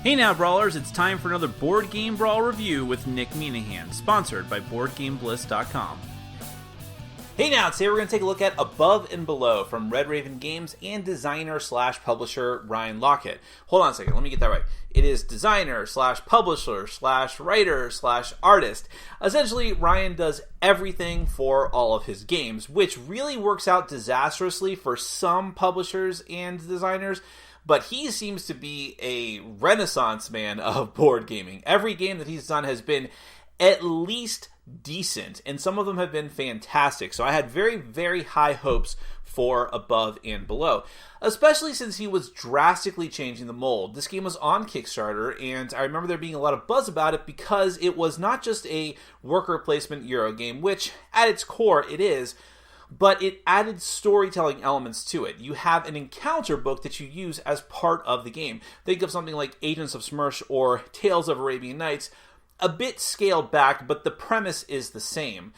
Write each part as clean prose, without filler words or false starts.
Hey now, Brawlers, it's time for another Board Game Brawl review with Nick Minahan, sponsored by BoardGameBliss.com. Hey now, today we're going to take a look at Above and Below from Red Raven Games and designer/publisher Ryan Lockett. Hold on a second, let me get that right. It is designer/publisher/writer/artist. Essentially, Ryan does everything for all of his games, which really works out disastrously for some publishers and designers. But he seems to be a renaissance man of board gaming. Every game that he's done has been at least decent, and some of them have been fantastic. So I had very, very high hopes for Above and Below, especially since he was drastically changing the mold. This game was on Kickstarter, and I remember there being a lot of buzz about it because it was not just a worker placement Euro game, which at its core it is, but it added storytelling elements to it. You have an encounter book that you use as part of the game. Think of something like Agents of Smersh or Tales of Arabian Nights, a bit scaled back, but the premise is the same.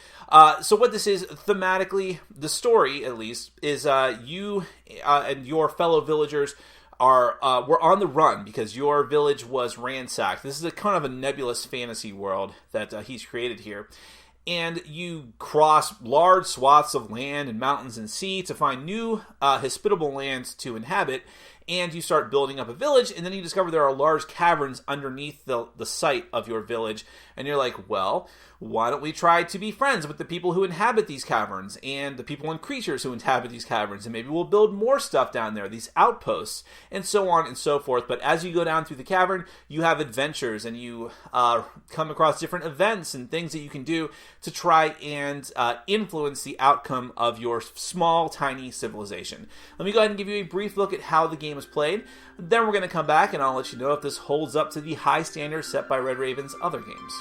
So what this is, thematically, the story at least, is you and your fellow villagers were on the run because your village was ransacked. This is a kind of a nebulous fantasy world that he's created here. And you cross large swaths of land and mountains and sea to find new hospitable lands to inhabit, and you start building up a village, and then you discover there are large caverns underneath the site of your village, and you're like, well, why don't we try to be friends with the people who inhabit these caverns, and the people and creatures who inhabit these caverns, and maybe we'll build more stuff down there, these outposts, and so on and so forth. But as you go down through the cavern, you have adventures, and you come across different events and things that you can do to try and influence the outcome of your small, tiny civilization. Let me go ahead and give you a brief look at how the game is played. Then we're going to come back, and I'll let you know if this holds up to the high standards set by Red Raven's other games.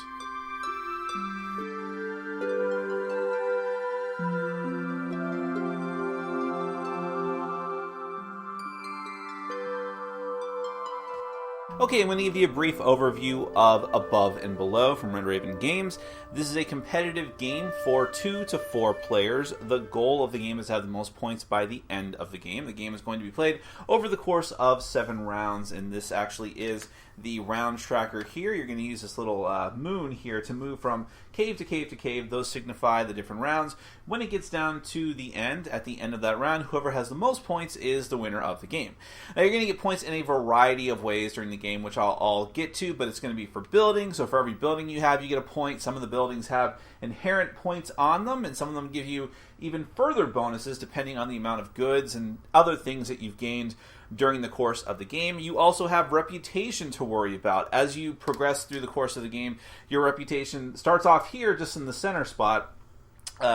Okay, I'm going to give you a brief overview of Above and Below from Red Raven Games. This is a competitive game for 2 to 4 players. The goal of the game is to have the most points by the end of the game. The game is going to be played over the course of 7 rounds, and this actually is the round tracker here. You're going to use this little moon here to move from cave to cave to cave. Those signify the different rounds. When it gets down to the end, at the end of that round, whoever has the most points is the winner of the game. Now, you're going to get points in a variety of ways during the game, which I'll get to, but it's going to be for building. So for every building you have, you get a point. Some of the buildings have inherent points on them, and some of them give you even further bonuses depending on the amount of goods and other things that you've gained during the course of the game. You also have reputation to worry about. As you progress through the course of the game, your reputation starts off here just in the center spot.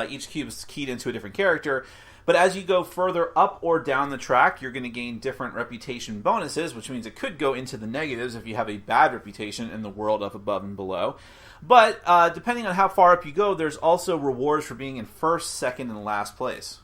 Each cube is keyed into a different character. But as you go further up or down the track, you're going to gain different reputation bonuses, which means it could go into the negatives if you have a bad reputation in the world of Above and Below. But depending on how far up you go, there's also rewards for being in first, second, and last place.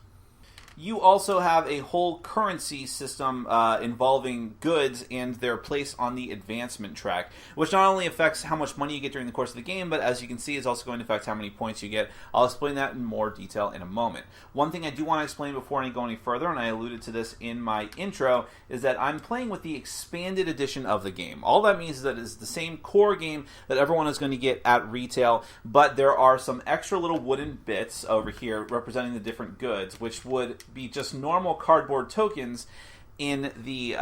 You also have a whole currency system involving goods and their place on the advancement track, which not only affects how much money you get during the course of the game, but as you can see, is also going to affect how many points you get. I'll explain that in more detail in a moment. One thing I do want to explain before I go any further, and I alluded to this in my intro, is that I'm playing with the expanded edition of the game. All that means is that it's the same core game that everyone is going to get at retail, but there are some extra little wooden bits over here representing the different goods, which would be just normal cardboard tokens in the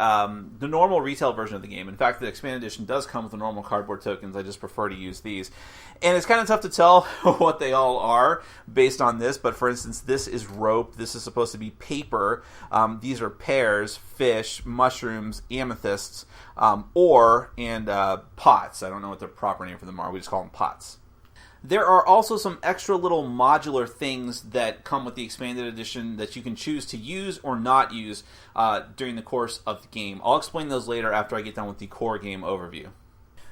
normal retail version of the game. In fact, the expanded edition does come with the normal cardboard tokens. I just prefer to use these. And it's kind of tough to tell what they all are based on this, but for instance, this is rope. This is supposed to be paper. These are pears, fish, mushrooms, amethysts, ore, and pots. I don't know what the proper name for them are. We just call them pots. There are also some extra little modular things that come with the expanded edition that you can choose to use or not use during the course of the game. I'll explain those later after I get done with the core game overview.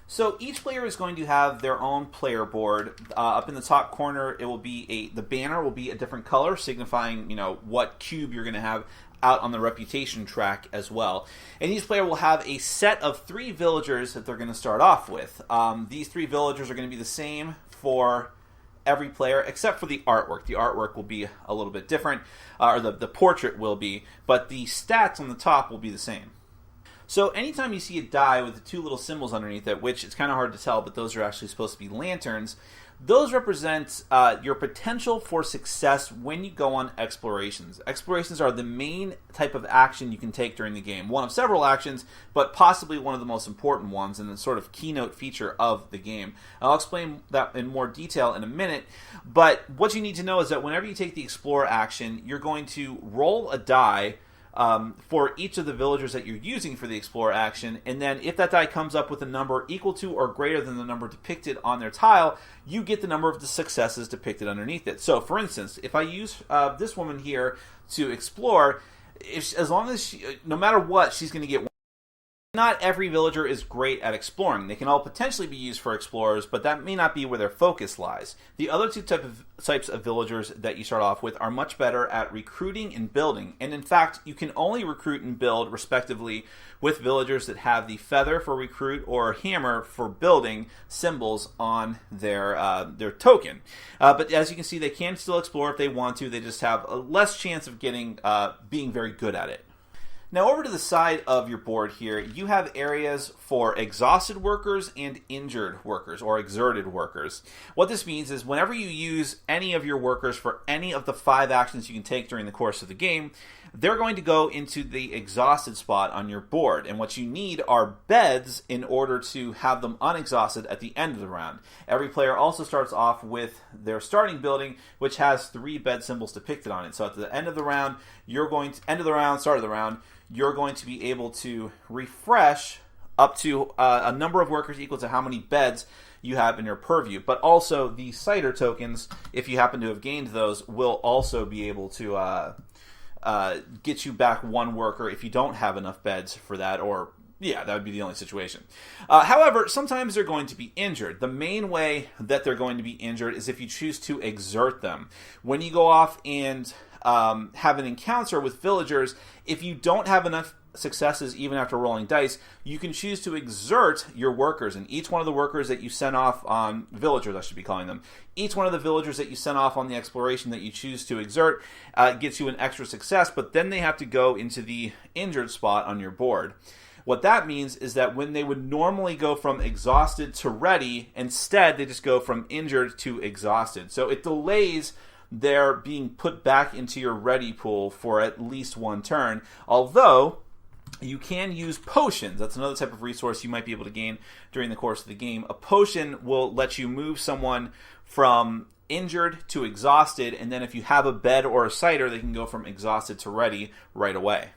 So each player is going to have their own player board. Up in the top corner, it will be the banner will be a different color, signifying what cube you're going to have out on the reputation track as well. And each player will have a set of 3 villagers that they're going to start off with. These 3 villagers are going to be the same for every player except for the artwork. The artwork will be a little bit different, or the portrait will be, but the stats on the top will be the same. So anytime you see a die with the two little symbols underneath it, which it's kind of hard to tell, but those are actually supposed to be lanterns, those represent your potential for success when you go on explorations. Explorations are the main type of action you can take during the game. One of several actions, but possibly one of the most important ones and the sort of keynote feature of the game. I'll explain that in more detail in a minute, but what you need to know is that whenever you take the Explore action, you're going to roll a die for each of the villagers that you're using for the Explore action, and then if that die comes up with a number equal to or greater than the number depicted on their tile, you get the number of the successes depicted underneath it. So, for instance, if I use this woman here to explore, as long as no matter what, she's going to get. Not every villager is great at exploring. They can all potentially be used for explorers, but that may not be where their focus lies. The other two types of villagers that you start off with are much better at recruiting and building. And in fact, you can only recruit and build, respectively, with villagers that have the feather for recruit or hammer for building symbols on their token. But as you can see, they can still explore if they want to. They just have a less chance of being very good at it. Now over to the side of your board here, you have areas for exhausted workers and injured workers, or exerted workers. What this means is whenever you use any of your workers for any of the 5 actions you can take during the course of the game, they're going to go into the exhausted spot on your board. And what you need are beds in order to have them unexhausted at the end of the round. Every player also starts off with their starting building, which has 3 bed symbols depicted on it. So at the end of the round, start of the round, you're going to be able to refresh up to a number of workers equal to how many beds you have in your purview. But also the cider tokens, if you happen to have gained those, will also be able to get you back 1 worker if you don't have enough beds for that, or yeah, that would be the only situation. However, sometimes they're going to be injured. The main way that they're going to be injured is if you choose to exert them. When you go off and have an encounter with villagers, if you don't have enough successes even after rolling dice, you can choose to exert your workers, and each one of the workers that you send off on villagers, I should be calling them, each one of the villagers that you send off on the exploration that you choose to exert gets you an extra success, but then they have to go into the injured spot on your board. What that means is that when they would normally go from exhausted to ready, instead they just go from injured to exhausted. So it delays their being put back into your ready pool for at least 1 turn, although you can use potions. That's another type of resource you might be able to gain during the course of the game. A potion will let you move someone from injured to exhausted, and then if you have a bed or a cider, they can go from exhausted to ready right away.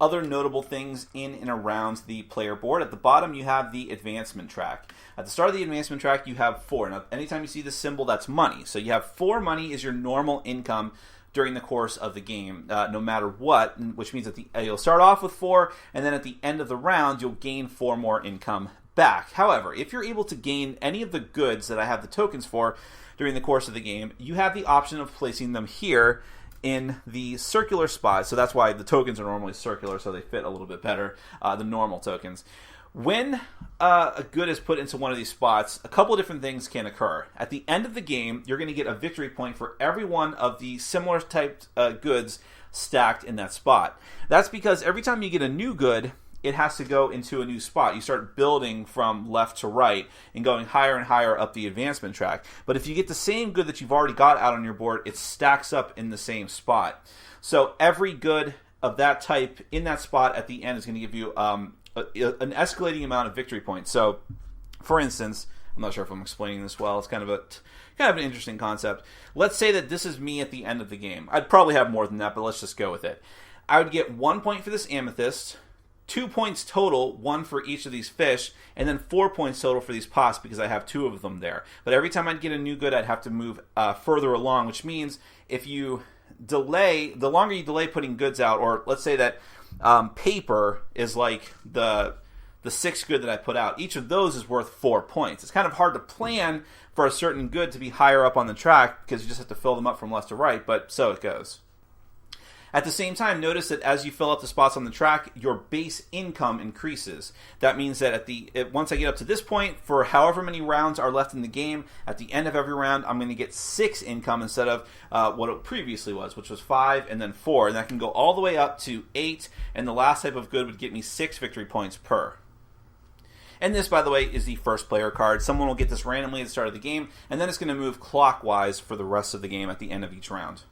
Other notable things in and around the player board. At the bottom, you have the advancement track. At the start of the advancement track, you have 4. Now, anytime you see this symbol, that's money. So you have 4 money is your normal income during the course of the game, no matter what, which means that you'll start off with 4, and then at the end of the round, you'll gain 4 more income back. However, if you're able to gain any of the goods that I have the tokens for during the course of the game, you have the option of placing them here in the circular spot. So that's why the tokens are normally circular, so they fit a little bit better than normal tokens. When a good is put into one of these spots, a couple of different things can occur. At the end of the game, you're going to get a victory point for every one of the similar typed goods stacked in that spot. That's because every time you get a new good, it has to go into a new spot. You start building from left to right and going higher and higher up the advancement track. But if you get the same good that you've already got out on your board, it stacks up in the same spot. So every good of that type in that spot at the end is going to give you an escalating amount of victory points. So, for instance, I'm not sure if I'm explaining this well. It's kind of an interesting concept. Let's say that this is me at the end of the game. I'd probably have more than that, but let's just go with it. I would get 1 point for this amethyst, 2 points total, 1 for each of these fish, and then 4 points total for these pots because I have 2 of them there. But every time I'd get a new good, I'd have to move further along, which means if you delay, the longer you delay putting goods out, or let's say that paper is like the 6th good that I put out, each of those is worth 4 points. It's kind of hard to plan for a certain good to be higher up on the track because you just have to fill them up from left to right, but so it goes. At the same time, notice that as you fill up the spots on the track, your base income increases. That means that once I get up to this point, for however many rounds are left in the game, at the end of every round, I'm going to get 6 income instead of what it previously was, which was 5 and then 4. And that can go all the way up to 8, and the last type of good would get me 6 victory points per. And this, by the way, is the first player card. Someone will get this randomly at the start of the game, and then it's going to move clockwise for the rest of the game at the end of each round.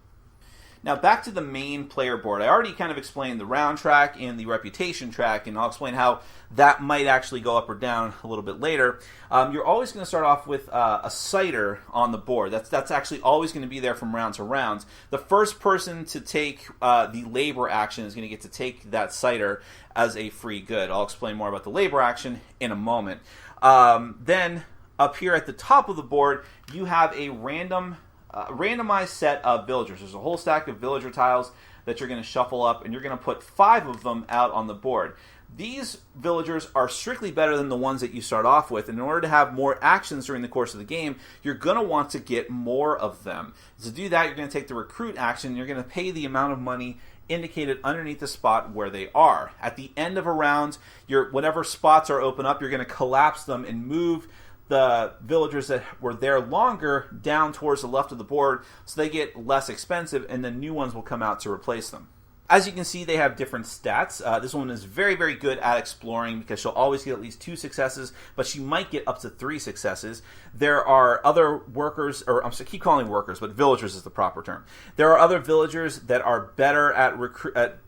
Now back to the main player board. I already kind of explained the round track and the reputation track, and I'll explain how that might actually go up or down a little bit later. You're always going to start off with a citer on the board. That's actually always going to be there from round to round. The first person to take the labor action is going to get to take that citer as a free good. I'll explain more about the labor action in a moment. Then up here at the top of the board, you have a randomized set of villagers. There's a whole stack of villager tiles that you're going to shuffle up, and you're going to put 5 of them out on the board. These villagers are strictly better than the ones that you start off with, and in order to have more actions during the course of the game, you're going to want to get more of them. To do that, you're going to take the recruit action, and you're going to pay the amount of money indicated underneath the spot where they are. At the end of a round, whatever spots are open up, you're going to collapse them and move the villagers that were there longer down towards the left of the board so they get less expensive, and then new ones will come out to replace them. As you can see, they have different stats. This one is very, very good at exploring because she'll always get at least 2 successes, but she might get up to 3 successes. There are other workers, or I keep calling workers, but villagers is the proper term. There are other villagers that are better at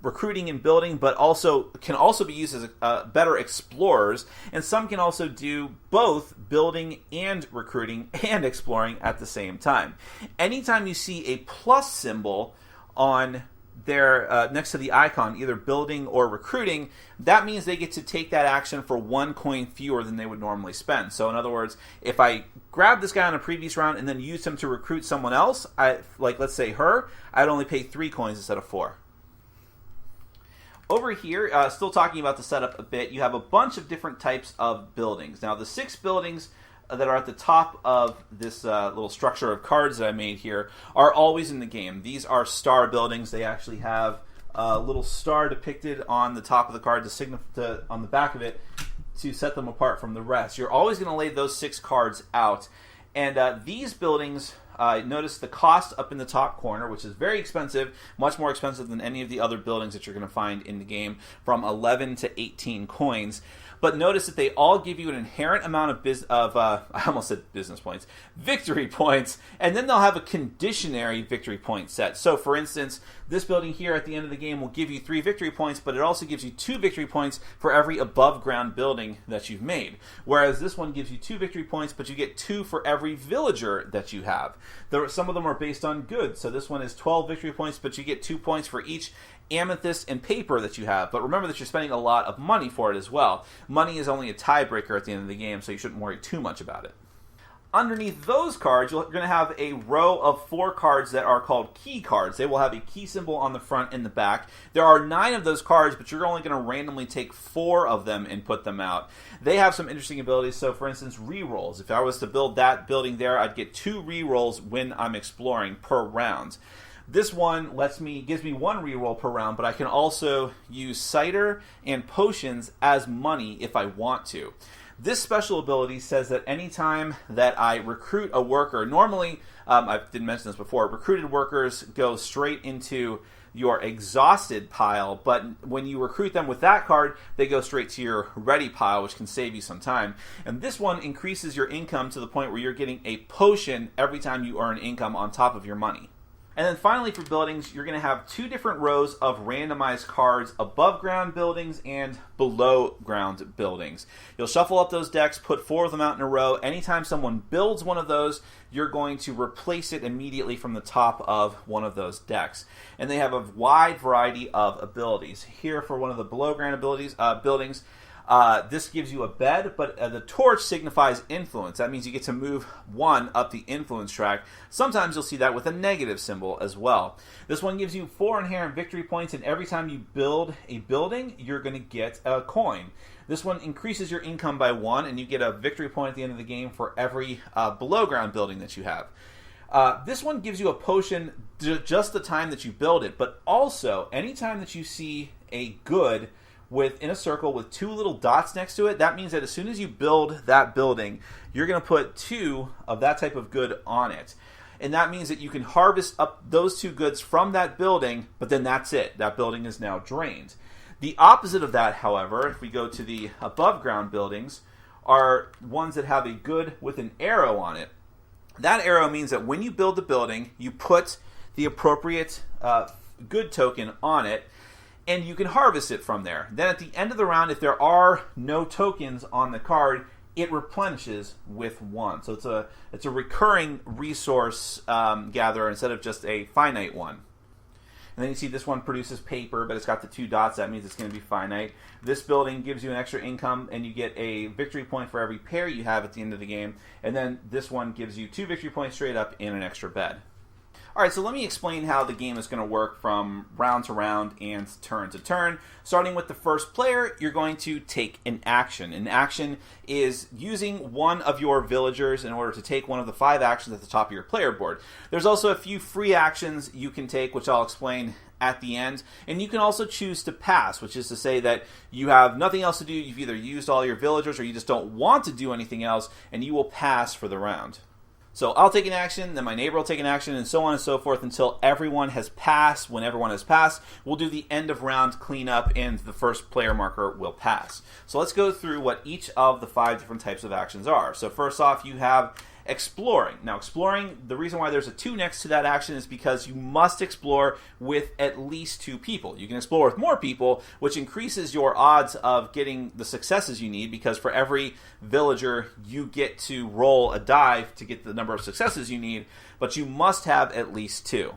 recruiting and building, but can also be used as better explorers, and some can also do both building and recruiting and exploring at the same time. Anytime you see a plus symbol on there next to the icon, either building or recruiting, that means they get to take that action for 1 coin fewer than they would normally spend. So in other words, if I grab this guy on a previous round and then use him to recruit someone else, like let's say her, I'd only pay 3 coins instead of 4. Over here, still talking about the setup a bit, you have a bunch of different types of buildings. Now the 6 buildings that are at the top of this little structure of cards that I made here are always in the game. These are star buildings. They actually have a little star depicted on the top of the card on the back of it to set them apart from the rest. You're always going to lay those 6 cards out. And these buildings, notice the cost up in the top corner, which is very expensive, much more expensive than any of the other buildings that you're going to find in the game, from 11 to 18 coins. But notice that they all give you an inherent amount of I almost said business points, victory points, and then they'll have a conditionary victory point set. So, for instance, this building here at the end of the game will give you 3 victory points, but it also gives you 2 victory points for every above-ground building that you've made. Whereas this one gives you 2 victory points, but you get 2 for every villager that you have. Some of them are based on goods. So this one is 12 victory points, but you get 2 points for each amethyst and paper that you have. But remember that you're spending a lot of money for it as well. Money is only a tiebreaker at the end of the game, so you shouldn't worry too much about it. Underneath those cards, you're going to have a row of 4 cards that are called key cards. They will have a key symbol on the front and the back. There are 9 of those cards, but you're only going to randomly take 4 of them and put them out. They have some interesting abilities. So, for instance, rerolls. If I was to build that building there, I'd get 2 rerolls when I'm exploring per round. This one gives me 1 reroll per round, but I can also use cider and potions as money if I want to. This special ability says that anytime that I recruit a worker, normally, I didn't mention this before, recruited workers go straight into your exhausted pile, but when you recruit them with that card, they go straight to your ready pile, which can save you some time. And this one increases your income to the point where you're getting a potion every time you earn income on top of your money. And then finally for buildings, you're going to have 2 different rows of randomized cards, above ground buildings and below ground buildings. You'll shuffle up those decks, put 4 of them out in a row. Anytime someone builds one of those, you're going to replace it immediately from the top of one of those decks. And they have a wide variety of abilities. Here for one of the below ground buildings, this gives you a bed, but the torch signifies influence. That means you get to move 1 up the influence track. Sometimes you'll see that with a negative symbol as well. This one gives you 4 inherent victory points, and every time you build a building, you're going to get a coin. This one increases your income by 1, and you get a victory point at the end of the game for every below ground building that you have. This one gives you a potion just the time that you build it, but also anytime that you see a good in a circle with 2 little dots next to it, that means that as soon as you build that building, you're going to put 2 of that type of good on it. And that means that you can harvest up those 2 goods from that building, but then that's it. That building is now drained. The opposite of that, however, if we go to the above ground buildings, are ones that have a good with an arrow on it. That arrow means that when you build the building, you put the appropriate good token on it, and you can harvest it from there. Then at the end of the round, if there are no tokens on the card, it replenishes with 1. So it's a recurring resource gatherer instead of just a finite one. And then you see this one produces paper, but it's got the 2 dots. That means it's going to be finite. This building gives you an extra income, and you get a victory point for every pair you have at the end of the game. And then this one gives you 2 victory points straight up and an extra bed. All right, so let me explain how the game is going to work from round to round and turn to turn. Starting with the first player, you're going to take an action. An action is using one of your villagers in order to take one of the 5 actions at the top of your player board. There's also a few free actions you can take, which I'll explain at the end. And you can also choose to pass, which is to say that you have nothing else to do. You've either used all your villagers or you just don't want to do anything else, and you will pass for the round. So I'll take an action, then my neighbor will take an action, and so on and so forth until everyone has passed. When everyone has passed, we'll do the end of round cleanup, and the first player marker will pass. So let's go through what each of the 5 different types of actions are. So first off, you have exploring. Now exploring, the reason why there's a 2 next to that action is because you must explore with at least 2 people. You can explore with more people, which increases your odds of getting the successes you need, because for every villager you get to roll a die to get the number of successes you need, but you must have at least 2.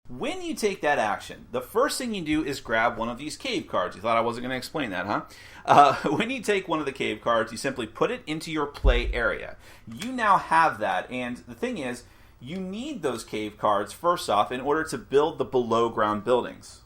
When you take that action, the first thing you do is grab one of these cave cards. You thought I wasn't going to explain that, huh? When you take one of the cave cards, you simply put it into your play area. You now have that, and the thing is, you need those cave cards, first off, in order to build the below ground buildings.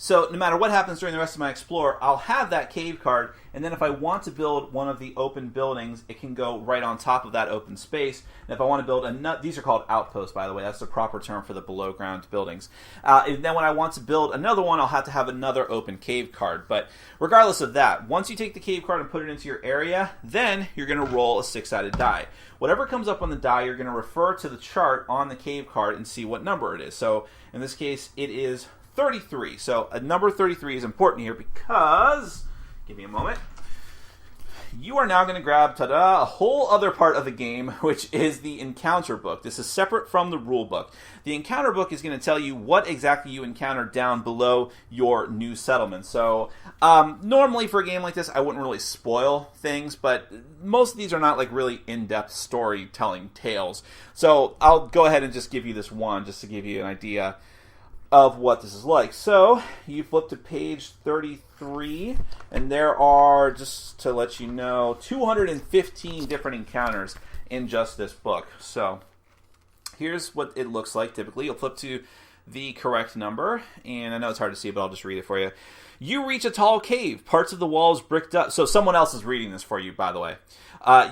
So no matter what happens during the rest of my Explorer, I'll have that cave card, and then if I want to build one of the open buildings, it can go right on top of that open space. And if I want to build these are called outposts, by the way. That's the proper term for the below ground buildings. And then when I want to build another one, I'll have to have another open cave card. But regardless of that, once you take the cave card and put it into your area, then you're going to roll a 6-sided die. Whatever comes up on the die, you're going to refer to the chart on the cave card and see what number it is. So in this case, it is 33. So a number 33 is important here because, give me a moment, you are now going to grab, a whole other part of the game, which is the encounter book. This is separate from the rule book. The encounter book is going to tell you what exactly you encounter down below your new settlement. So normally for a game like this, I wouldn't really spoil things, but most of these are not like really in-depth storytelling tales. So I'll go ahead and just give you this one just to give you an idea of what this is like. So you flip to page 33, and there are, just to let you know, 215 different encounters in just this book. So here's what it looks like typically. You'll flip to the correct number, and I know it's hard to see, but I'll just read it for you. You reach a tall cave, parts of the walls bricked up. So someone else is reading this for you, by the way.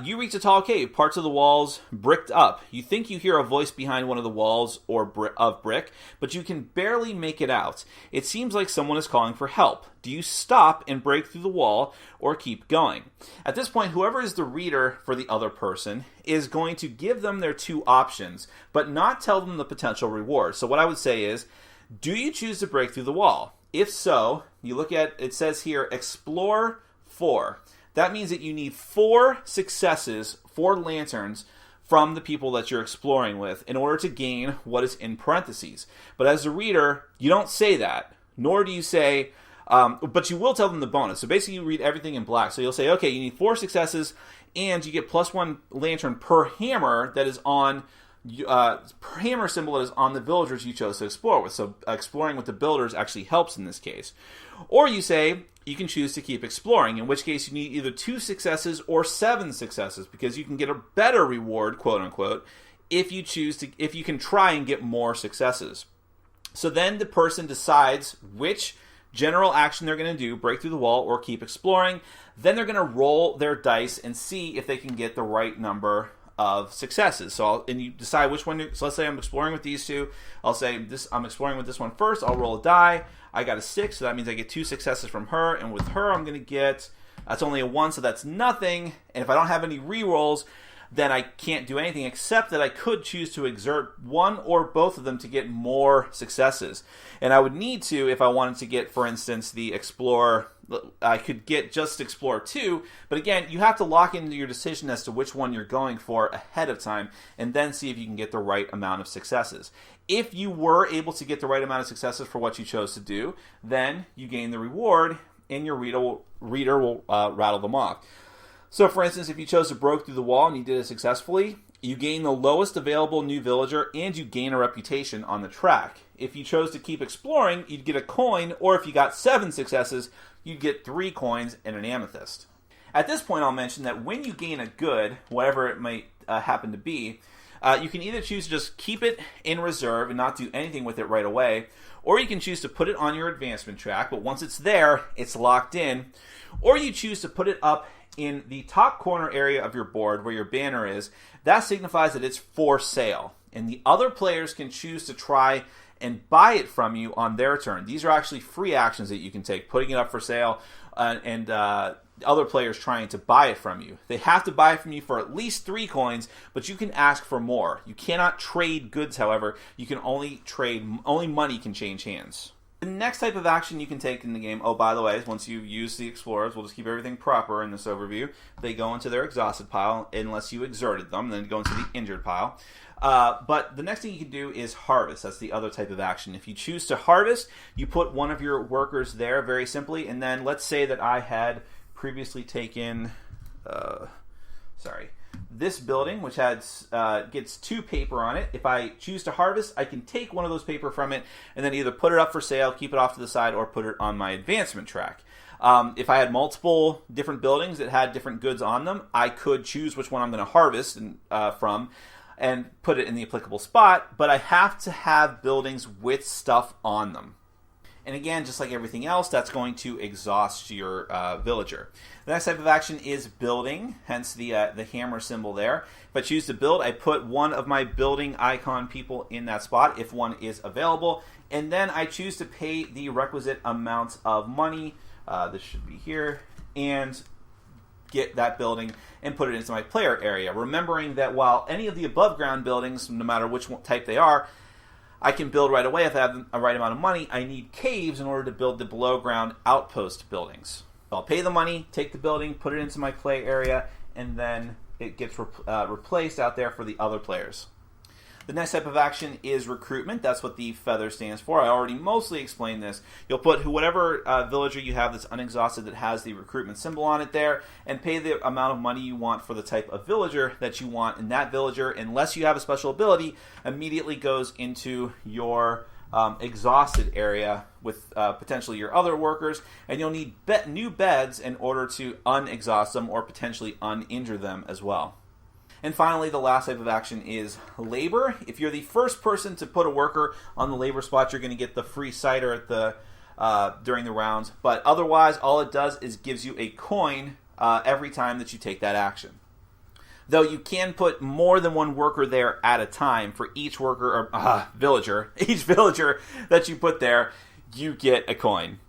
You reach a tall cave, parts of the walls bricked up. You think you hear a voice behind one of the walls of brick, but you can barely make it out. It seems like someone is calling for help. Do you stop and break through the wall or keep going? At this point, whoever is the reader for the other person is going to give them their 2 options, but not tell them the potential reward. So what I would say is, do you choose to break through the wall? If so, you look at, it says here, explore 4. That means that you need 4 successes, 4 lanterns, from the people that you're exploring with in order to gain what is in parentheses. But as a reader, you don't say that, nor do you say, but you will tell them the bonus. So basically you read everything in black. So you'll say, okay, you need 4 successes, and you get +1 lantern per hammer that is on hammer symbol that is on the villagers you chose to explore with. So exploring with the builders actually helps in this case. Or you say you can choose to keep exploring, in which case you need either 2 successes or 7 successes, because you can get a better reward, quote unquote, if you can try and get more successes. So then the person decides which general action they're going to do, break through the wall or keep exploring. Then they're going to roll their dice and see if they can get the right number of successes. So and you decide which one. So let's say I'm exploring with these two. I'll say I'm exploring with this one first. I'll roll a die. I got a 6, so that means I get 2 successes from her. And with her, I'm going to get, that's only a 1, so that's nothing. And if I don't have any rerolls, then I can't do anything except that I could choose to exert one or both of them to get more successes. And I would need to, if I wanted to get, for instance, the Explorer, I could get just Explorer 2, but again, you have to lock into your decision as to which one you're going for ahead of time, and then see if you can get the right amount of successes. If you were able to get the right amount of successes for what you chose to do, then you gain the reward, and your reader will rattle them off. So, for instance, if you chose to break through the wall and you did it successfully, you gain the lowest available new villager and you gain a reputation on the track. If you chose to keep exploring, you'd get a coin, or if you got 7 successes, you'd get 3 coins and an amethyst. At this point, I'll mention that when you gain a good, whatever it might happen to be, you can either choose to just keep it in reserve and not do anything with it right away, or you can choose to put it on your advancement track, but once it's there, it's locked in, or you choose to put it up in the top corner area of your board where your banner is. That signifies that it's for sale, and the other players can choose to try and buy it from you on their turn. These are actually free actions that you can take, putting it up for sale and other players trying to buy it from you. They have to buy it from you for at least 3 coins, but you can ask for more. You cannot trade goods, however. You can only money can change hands. The next type of action you can take in the game, oh, by the way, once you use the Explorers, we'll just keep everything proper in this overview. They go into their exhausted pile unless you exerted them, then go into the injured pile. But the next thing you can do is harvest. That's the other type of action. If you choose to harvest, you put one of your workers there very simply, and then let's say that I had previously taken, this building, which gets 2 paper on it. If I choose to harvest, I can take one of those paper from it and then either put it up for sale, keep it off to the side, or put it on my advancement track. If I had multiple different buildings that had different goods on them, I could choose which one I'm going to harvest from and put it in the applicable spot, but I have to have buildings with stuff on them. And again, just like everything else, that's going to exhaust your villager. The next type of action is building, hence the hammer symbol there. If I choose to build, I put one of my building icon people in that spot if one is available. And then I choose to pay the requisite amount of money, this should be here, and get that building and put it into my player area. Remembering that while any of the above ground buildings, no matter which type they are, I can build right away if I have the right amount of money, I need caves in order to build the below ground outpost buildings. I'll pay the money, take the building, put it into my play area, and then it gets replaced out there for the other players. The next type of action is recruitment. That's what the feather stands for. I already mostly explained this. You'll put whatever villager you have that's unexhausted that has the recruitment symbol on it there, and pay the amount of money you want for the type of villager that you want. And that villager, unless you have a special ability, immediately goes into your exhausted area with potentially your other workers, and you'll need new beds in order to unexhaust them or potentially uninjure them as well. And finally, the last type of action is labor. If you're the first person to put a worker on the labor spot, you're going to get the free cider at the during the rounds. But otherwise, all it does is gives you a coin every time that you take that action. Though you can put more than one worker there at a time for each worker or villager. Each villager that you put there, you get a coin.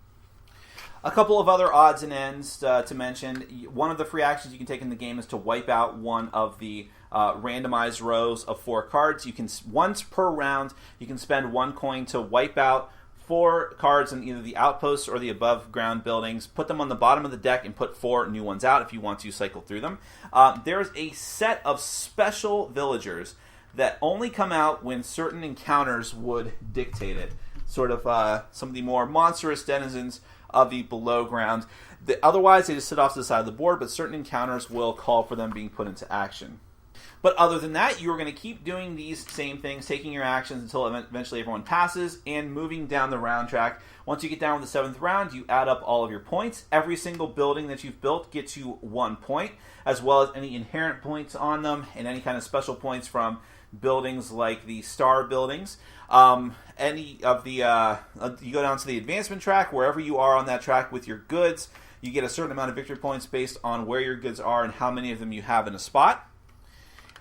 A couple of other odds and ends to mention. One of the free actions you can take in the game is to wipe out one of the randomized rows of 4 cards. You can once per round, you can spend 1 coin to wipe out 4 cards in either the outposts or the above ground buildings. Put them on the bottom of the deck and put 4 new ones out if you want to cycle through them. There's a set of special villagers that only come out when certain encounters would dictate it. Sort of some of the more monstrous denizens of the below ground. Otherwise, they just sit off to the side of the board, but certain encounters will call for them being put into action. But other than that, you're going to keep doing these same things, taking your actions until eventually everyone passes, and moving down the round track. Once you get down to the 7th round, you add up all of your points. Every single building that you've built gets you 1 point, as well as any inherent points on them, and any kind of special points from buildings like the star buildings. Any of the you go down to the advancement track, wherever you are on that track with your goods, you get a certain amount of victory points based on where your goods are and how many of them you have in a spot.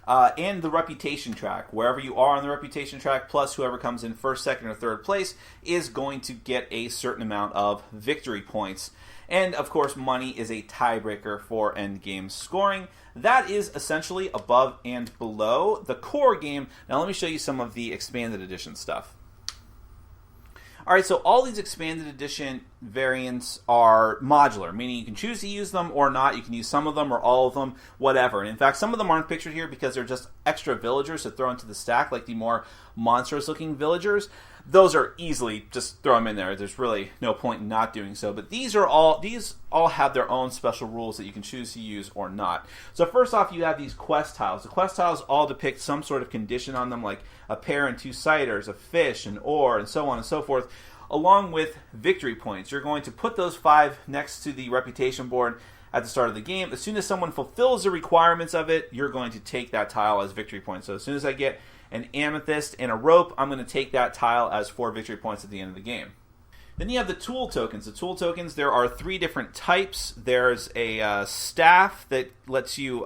and the reputation track. Wherever you are on the reputation track, plus whoever comes in first, second, or third place is going to get a certain amount of victory points. And, of course, money is a tiebreaker for endgame scoring. That is essentially Above and Below, the core game. Now, let me show you some of the expanded edition stuff. Alright, so all these expanded edition variants are modular, meaning you can choose to use them or not. You can use some of them or all of them, whatever. And in fact, some of them aren't pictured here because they're just extra villagers to throw into the stack, like the more monstrous-looking villagers. Those are easily just throw them in there. There's really no point in not doing so. But these all have their own special rules that you can choose to use or not. So first off, you have these quest tiles. The quest tiles all depict some sort of condition on them, like a pair and 2-siders, a fish, an ore, and so on and so forth, along with victory points. You're going to put those 5 next to the reputation board at the start of the game. As soon as someone fulfills the requirements of it, you're going to take that tile as victory points. So as soon as I get an amethyst and a rope, I'm going to take that tile as 4 victory points at the end of the game. Then you have the tool tokens. The tool tokens, there are 3 different types. There's a staff that lets you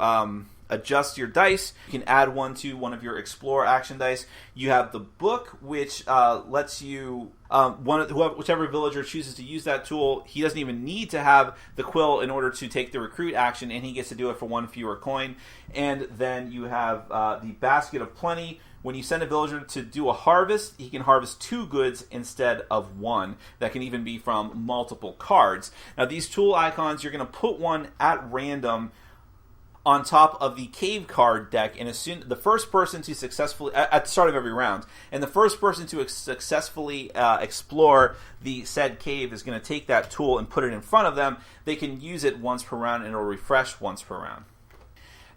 adjust your dice. You can add one to one of your explore action dice. You have the book, which lets you whichever villager chooses to use that tool, he doesn't even need to have the quill in order to take the recruit action, and he gets to do it for 1 fewer coin. And then you have the basket of plenty. When you send a villager to do a harvest, he can harvest 2 goods instead of 1. That can even be from multiple cards. Now, these tool icons, you're going to put one at random on top of the cave card deck, and as soon the first person to successfully at the start of every round, and the first person to successfully explore the said cave is going to take that tool and put it in front of them. They can use it once per round, and it'll refresh once per round.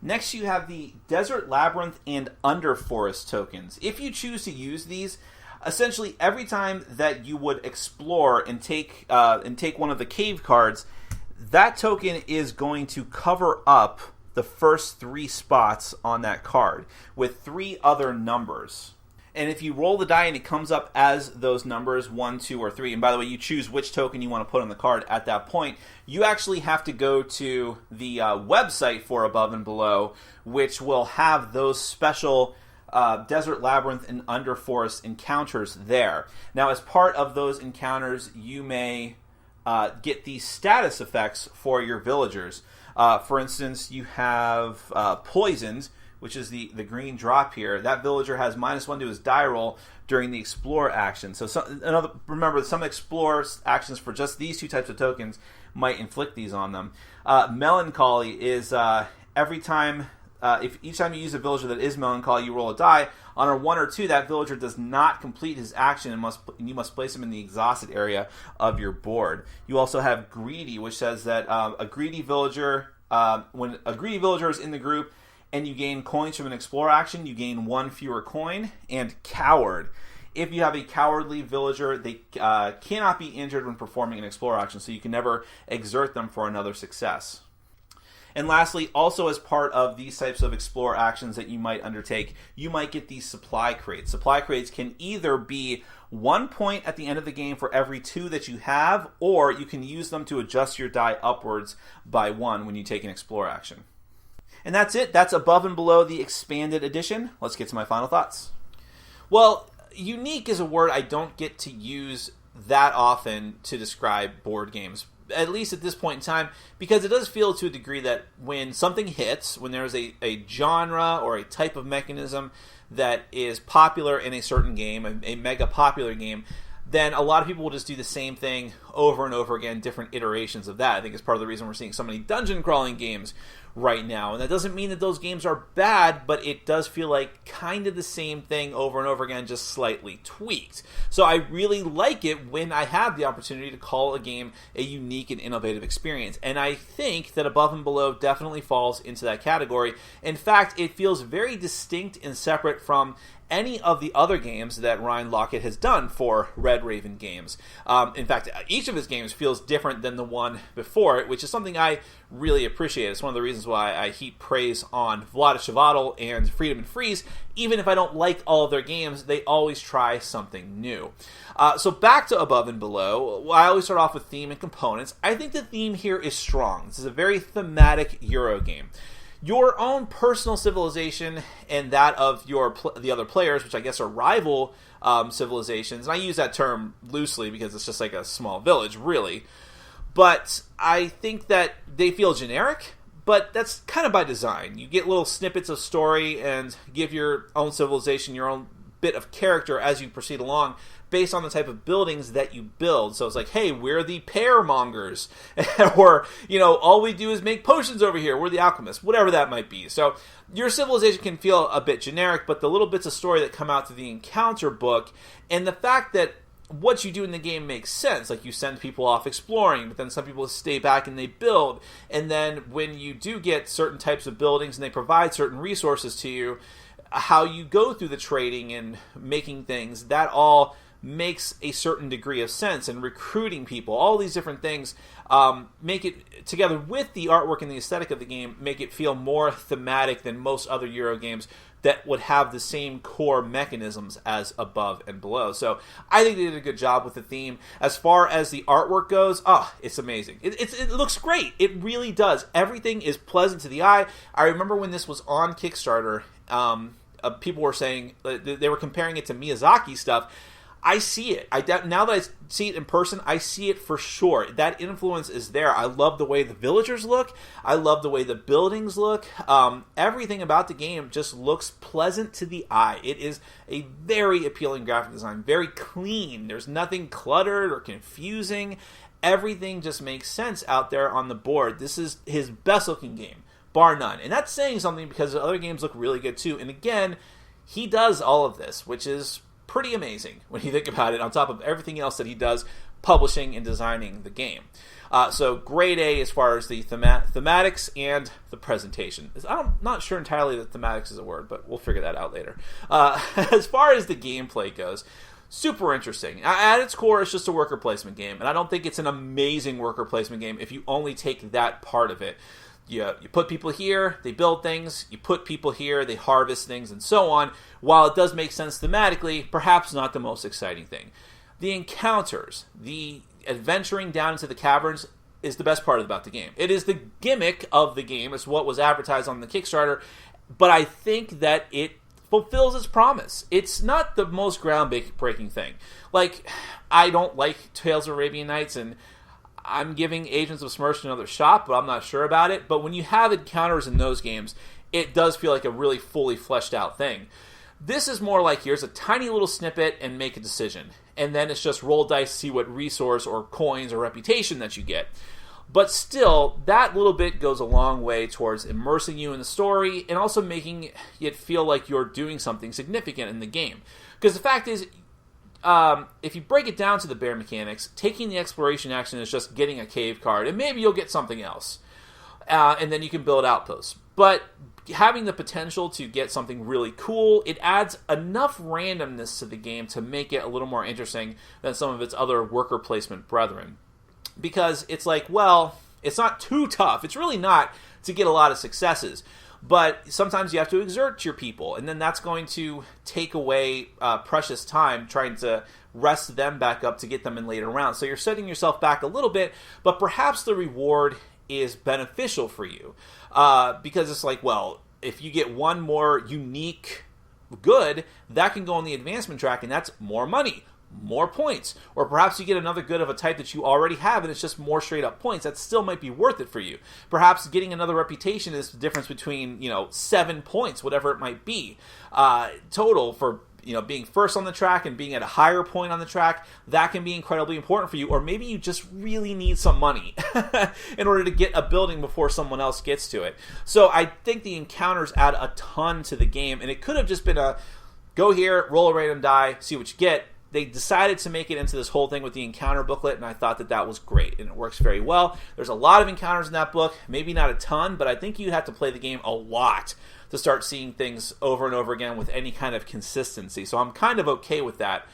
Next, you have the Desert Labyrinth and Underforest tokens. If you choose to use these, essentially every time that you would explore and take one of the cave cards, that token is going to cover up the first 3 spots on that card with 3 other numbers. And if you roll the die and it comes up as those numbers, 1, 2, or 3, and by the way, you choose which token you want to put on the card at that point, you actually have to go to the website for Above and Below, which will have those special Desert Labyrinth and Underforest encounters there. Now, as part of those encounters, you may get these status effects for your villagers. For instance, you have Poisoned, which is the green drop here. That villager has -1 to his die roll during the Explore action. So remember, some Explore actions for just these 2 types of tokens might inflict these on them. Melancholy is every time, if each time you use a villager that is Melancholy, you roll a die. On a 1 or 2, that villager does not complete his action and you must place him in the exhausted area of your board. You also have Greedy, which says that a greedy villager, when a greedy villager is in the group, and you gain coins from an Explore action, you gain 1 fewer coin. And Coward. If you have a cowardly villager, they cannot be injured when performing an Explore action, so you can never exert them for another success. And lastly, also as part of these types of Explore actions that you might undertake, you might get these supply crates. Supply crates can either be 1 point at the end of the game for every 2 that you have, or you can use them to adjust your die upwards by 1 when you take an Explore action. And that's it. That's Above and Below the Expanded Edition. Let's get to my final thoughts. Well, unique is a word I don't get to use that often to describe board games, at least at this point in time, because it does feel to a degree that when something hits, when there's a genre or a type of mechanism that is popular in a certain game, a mega popular game, then a lot of people will just do the same thing over and over again, different iterations of that. I think it's part of the reason we're seeing so many dungeon crawling games right now. And that doesn't mean that those games are bad, but it does feel like kind of the same thing over and over again, just slightly tweaked. So I really like it when I have the opportunity to call a game a unique and innovative experience. And I think that Above and Below definitely falls into that category. In fact, it feels very distinct and separate from any of the other games that Ryan Lockett has done for Red Raven Games. In fact, each of his games feels different than the one before it, which is something I really appreciate. It's one of the reasons why I heap praise on Vlaada Chvátil and Freedom and Freeze. Even if I don't like all of their games, they always try something new. So back to Above and Below, I always start off with theme and components. I think the theme here is strong. This is a very thematic Euro game. your own personal civilization and that of the other players, which I guess are rival civilizations. And I use that term loosely because it's just like a small village, really. But I think that they feel generic, but that's kind of by design. You get little snippets of story and give your own civilization your own bit of character as you proceed along based on the type of buildings that you build. So it's like, hey, we're the pear mongers. Or, all we do is make potions over here. We're the alchemists. Whatever that might be. So your civilization can feel a bit generic, but the little bits of story that come out through the encounter book and the fact that what you do in the game makes sense. Like, you send people off exploring, but then some people stay back and they build. And then when you do get certain types of buildings and they provide certain resources to you, how you go through the trading and making things, that all makes a certain degree of sense. And recruiting people, all these different things make it, together with the artwork and the aesthetic of the game, make it feel more thematic than most other Euro games that would have the same core mechanisms as Above and Below. So I think they did a good job with the theme. As far as the artwork goes, it's amazing. It looks great. It really does. Everything is pleasant to the eye. I remember when this was on Kickstarter, people were saying, they were comparing it to Miyazaki stuff. I see it. Now that I see it in person, I see it for sure. That influence is there. I love the way the villagers look. I love the way the buildings look. Everything about the game just looks pleasant to the eye. It is a very appealing graphic design, very clean. There's nothing cluttered or confusing. Everything just makes sense out there on the board. This is his best looking game, bar none. And that's saying something because the other games look really good too. And again, he does all of this, which is pretty amazing when you think about it, on top of everything else that he does publishing and designing the game. So grade A as far as the thematics and the presentation. I'm not sure entirely that thematics is a word, but we'll figure that out later. As far as the gameplay goes, super interesting. At its core, it's just a worker placement game, and I don't think it's an amazing worker placement game if you only take that part of it. You put people here, they build things. You put people here, they harvest things, and so on. While it does make sense thematically, perhaps not the most exciting thing. The encounters, the adventuring down into the caverns is the best part about the game. It is the gimmick of the game. It's what was advertised on the Kickstarter, but I think that it fulfills its promise. It's not the most groundbreaking thing. Like, I don't like Tales of Arabian Nights, and I'm giving Agents of Smersh another shot, but I'm not sure about it. But when you have encounters in those games, it does feel like a really fully fleshed out thing. This is more like, here's a tiny little snippet and make a decision. And then it's just roll dice, see what resource or coins or reputation that you get. But still, that little bit goes a long way towards immersing you in the story and also making it feel like you're doing something significant in the game. Because the fact is, if you break it down to the bare mechanics, taking the exploration action is just getting a cave card, and maybe you'll get something else. And then you can build outposts. But having the potential to get something really cool, it adds enough randomness to the game to make it a little more interesting than some of its other worker placement brethren. Because it's like, well, it's not too tough. It's really not to get a lot of successes. But sometimes you have to exert your people, and then that's going to take away precious time trying to rest them back up to get them in later rounds. So you're setting yourself back a little bit, but perhaps the reward is beneficial for you. Because it's like, well, if you get one more unique good, that can go on the advancement track, and that's more money, more points. Or perhaps you get another good of a type that you already have and it's just more straight up points. That still might be worth it for you. Perhaps getting another reputation is the difference between 7 points, whatever it might be, total for being first on the track and being at a higher point on the track. That can be incredibly important for you. Or maybe you just really need some money in order to get a building before someone else gets to it. So I think the encounters add a ton to the game, and it could have just been a go here, roll a random die, see what you get. They decided to make it into this whole thing with the encounter booklet, and I thought that was great, and it works very well. There's a lot of encounters in that book, maybe not a ton, but I think you have to play the game a lot to start seeing things over and over again with any kind of consistency. So I'm kind of okay with that.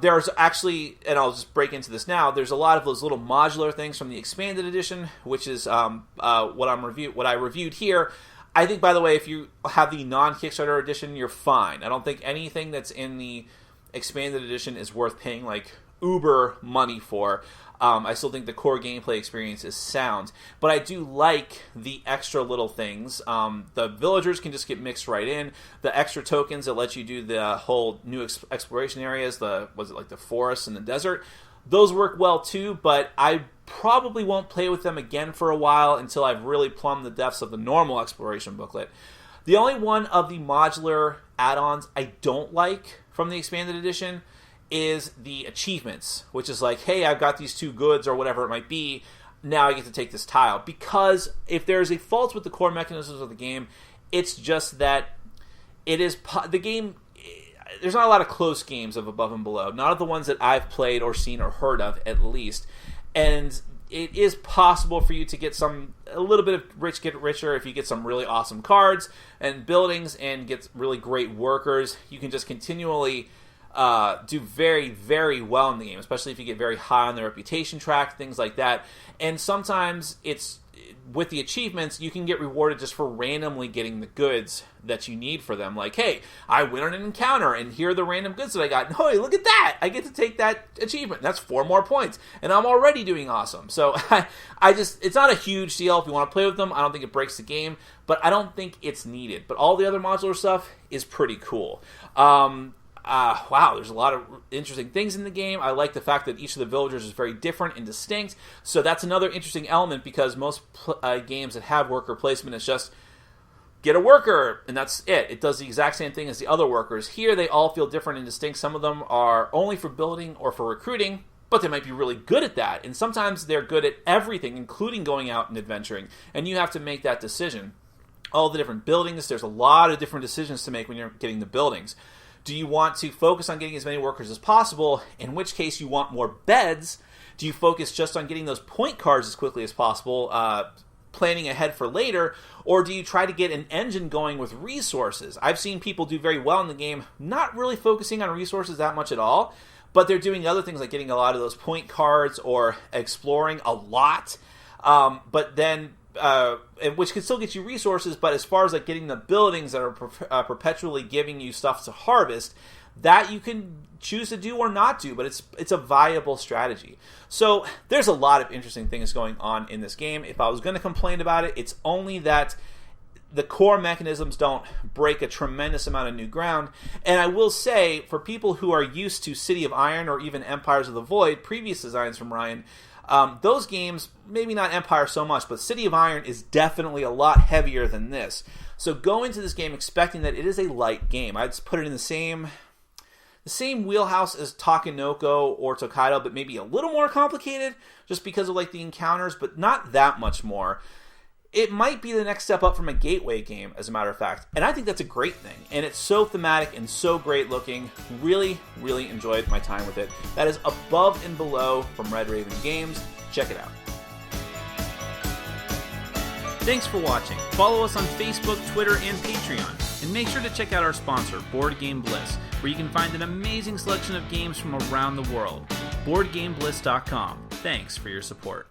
There's actually, and I'll just break into this now, there's a lot of those little modular things from the expanded edition, which is what I reviewed here. I think, by the way, if you have the non-Kickstarter edition, you're fine. I don't think anything that's in the expanded edition is worth paying like uber money for. I still think the core gameplay experience is sound, but I do like the extra little things. The villagers can just get mixed right in. The extra tokens that let you do the whole new exploration areas, the forest and the desert, those work well too, but I probably won't play with them again for a while until I've really plumbed the depths of the normal exploration booklet. The only one of the modular add-ons I don't like from the expanded edition is the achievements, which is like, hey, I've got these 2 goods or whatever it might be, now I get to take this tile. Because if there's a fault with the core mechanisms of the game, it's just that it is the game. There's not a lot of close games of Above and Below, not of the ones that I've played or seen or heard of, at least. And it is possible for you to get a little bit of get richer if you get some really awesome cards and buildings and get really great workers. You can just continually do very, very well in the game, especially if you get very high on the reputation track, things like that. And sometimes it's with the achievements, you can get rewarded just for randomly getting the goods that you need for them. Like, hey, I win on an encounter, and here are the random goods that I got. And, hey, look at that! I get to take that achievement. That's 4 more points, and I'm already doing awesome. So, it's not a huge deal if you want to play with them. I don't think it breaks the game, but I don't think it's needed. But all the other modular stuff is pretty cool. Wow, there's a lot of interesting things in the game. I like the fact that each of the villagers is very different and distinct. So that's another interesting element, because most games that have worker placement is just get a worker, and that's it. It does the exact same thing as the other workers. Here, they all feel different and distinct. Some of them are only for building or for recruiting, but they might be really good at that. And sometimes they're good at everything, including going out and adventuring. And you have to make that decision. All the different buildings, there's a lot of different decisions to make when you're getting the buildings. Do you want to focus on getting as many workers as possible, in which case you want more beds? Do you focus just on getting those point cards as quickly as possible, planning ahead for later? Or do you try to get an engine going with resources? I've seen people do very well in the game, not really focusing on resources that much at all, but they're doing other things like getting a lot of those point cards or exploring a lot, but then which can still get you resources, but as far as like getting the buildings that are perpetually giving you stuff to harvest, that you can choose to do or not do, but it's a viable strategy. So there's a lot of interesting things going on in this game. If I was going to complain about it, it's only that the core mechanisms don't break a tremendous amount of new ground. And I will say, for people who are used to City of Iron or even Empires of the Void, previous designs from Ryan, those games, maybe not Empire so much, but City of Iron is definitely a lot heavier than this. So go into this game expecting that it is a light game. I'd put it in the same wheelhouse as Takenoko or Tokaido, but maybe a little more complicated, just because of like the encounters, but not that much more. It might be the next step up from a gateway game, as a matter of fact. And I think that's a great thing. And it's so thematic and so great looking. Really, really enjoyed my time with it. That is Above and Below from Red Raven Games. Check it out. Thanks for watching. Follow us on Facebook, Twitter, and Patreon. And make sure to check out our sponsor, Board Game Bliss, where you can find an amazing selection of games from around the world. BoardGameBliss.com. Thanks for your support.